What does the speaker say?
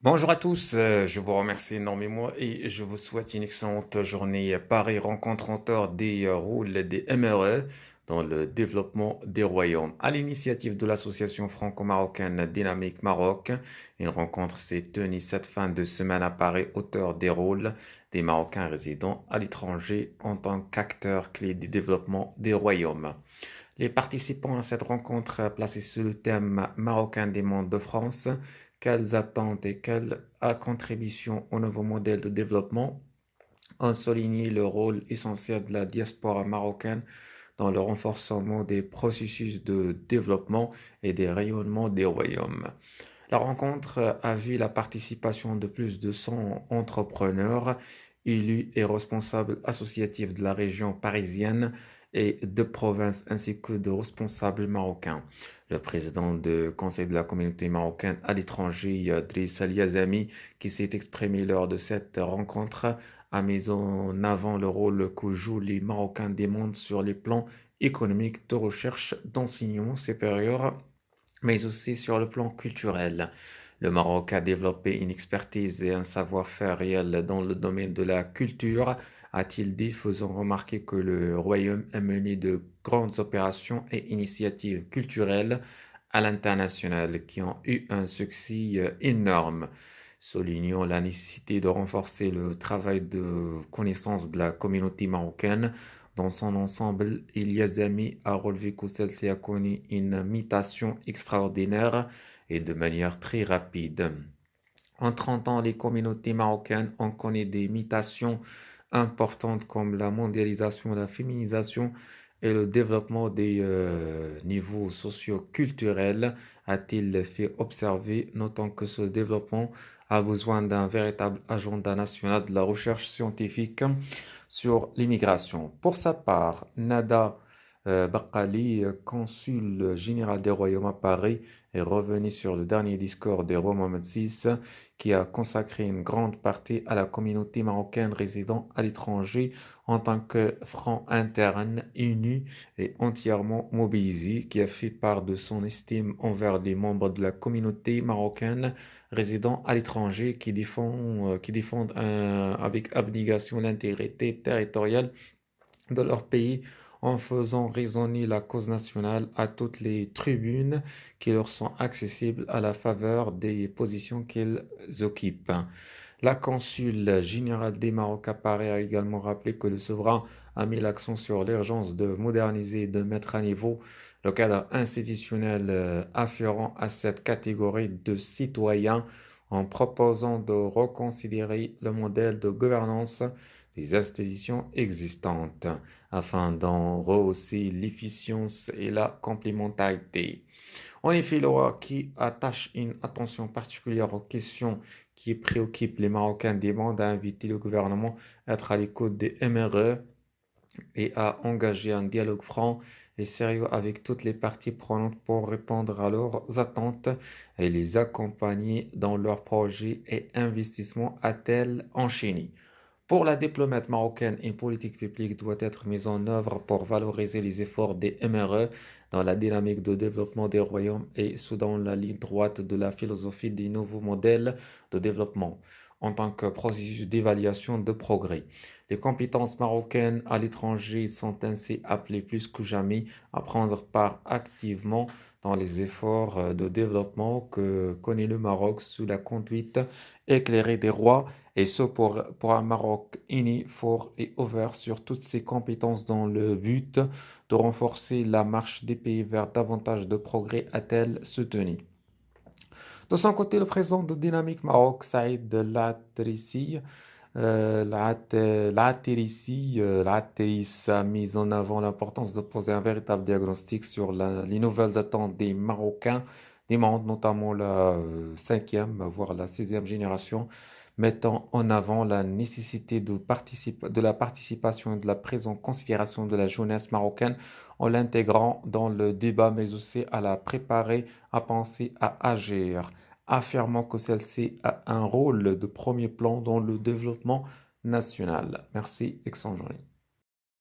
Bonjour à tous, je vous remercie énormément et je vous souhaite une excellente journée. Paris rencontre encore des rôles des MRE dans le développement des royaumes. À l'initiative de l'association franco-marocaine Dynamique Maroc, une rencontre s'est tenue cette fin de semaine à Paris, auteur des rôles des Marocains résidant à l'étranger en tant qu'acteurs clés du développement des royaumes. Les participants à cette rencontre placés sous le thème marocain des mondes de France, quelles attentes et quelles contributions au nouveau modèle de développement ont souligné le rôle essentiel de la diaspora marocaine dans le renforcement des processus de développement et des rayonnements des royaumes. La rencontre a vu la participation de plus de 100 entrepreneurs, élus et responsables associatifs de la région parisienne et de province ainsi que de responsables marocains. Le président du Conseil de la communauté marocaine à l'étranger, Driss Al Yazami, qui s'est exprimé lors de cette rencontre, a mis en avant le rôle que jouent les Marocains des mondes sur les plans économiques, de recherche, d'enseignement supérieur mais aussi sur le plan culturel. Le Maroc a développé une expertise et un savoir-faire réel dans le domaine de la culture, a-t-il dit, faisant remarquer que le Royaume a mené de grandes opérations et initiatives culturelles à l'international qui ont eu un succès énorme, soulignant la nécessité de renforcer le travail de connaissance de la communauté marocaine dans son ensemble. Ilyasami a relevé que celle-ci a connu une mutation extraordinaire et de manière très rapide. En 30 ans, les communautés marocaines ont connu des mutations importantes comme la mondialisation, la féminisation et le développement des niveaux socio-culturels, a-t-il fait observer, notant que ce développement a besoin d'un véritable agenda national de la recherche scientifique sur l'immigration. Pour sa part, Nada Bakali, consul général des Royaumes à Paris, est revenu sur le dernier discours de Roi Mohamed VI qui a consacré une grande partie à la communauté marocaine résidant à l'étranger en tant que front interne uni et entièrement mobilisé, qui a fait part de son estime envers les membres de la communauté marocaine résidant à l'étranger qui défendent avec abnégation l'intégrité territoriale de leur pays en faisant résonner la cause nationale à toutes les tribunes qui leur sont accessibles à la faveur des positions qu'ils occupent. La consul générale des Maroc à Paris a également rappelé que le souverain a mis l'accent sur l'urgence de moderniser et de mettre à niveau le cadre institutionnel afférent à cette catégorie de citoyens en proposant de reconsidérer le modèle de gouvernance des institutions existantes afin d'en rehausser l'efficience et la complémentarité. En effet, le roi qui attache une attention particulière aux questions qui préoccupent les Marocains demande à inviter le gouvernement à être à l'écoute des MRE et à engager un dialogue franc et sérieux avec toutes les parties prenantes pour répondre à leurs attentes et les accompagner dans leurs projets et investissements, a-t-elle enchaîné. Pour la diplomate marocaine, une politique publique doit être mise en œuvre pour valoriser les efforts des MRE dans la dynamique de développement des royaumes et sous dans la ligne droite de la philosophie des nouveaux modèles de développement en tant que processus d'évaluation de progrès. Les compétences marocaines à l'étranger sont ainsi appelées plus que jamais à prendre part activement dans les efforts de développement que connaît le Maroc sous la conduite éclairée des rois et ce pour un Maroc uni, fort et ouvert sur toutes ses compétences dans le but de renforcer la marche des pays vers davantage de progrès, a-t-elle soutenu. De son côté, le président de Dynamique Maroc, Saïd L'Atterissi a mis en avant l'importance de poser un véritable diagnostic sur les nouvelles attentes des Marocains, des mondes, notamment la cinquième, voire la sixième génération, mettant en avant la nécessité de la participation et de la prise en considération de la jeunesse marocaine en l'intégrant dans le débat, mais aussi à la préparer, à penser, à agir, affirmant que celle-ci a un rôle de premier plan dans le développement national. Merci, excellente journée.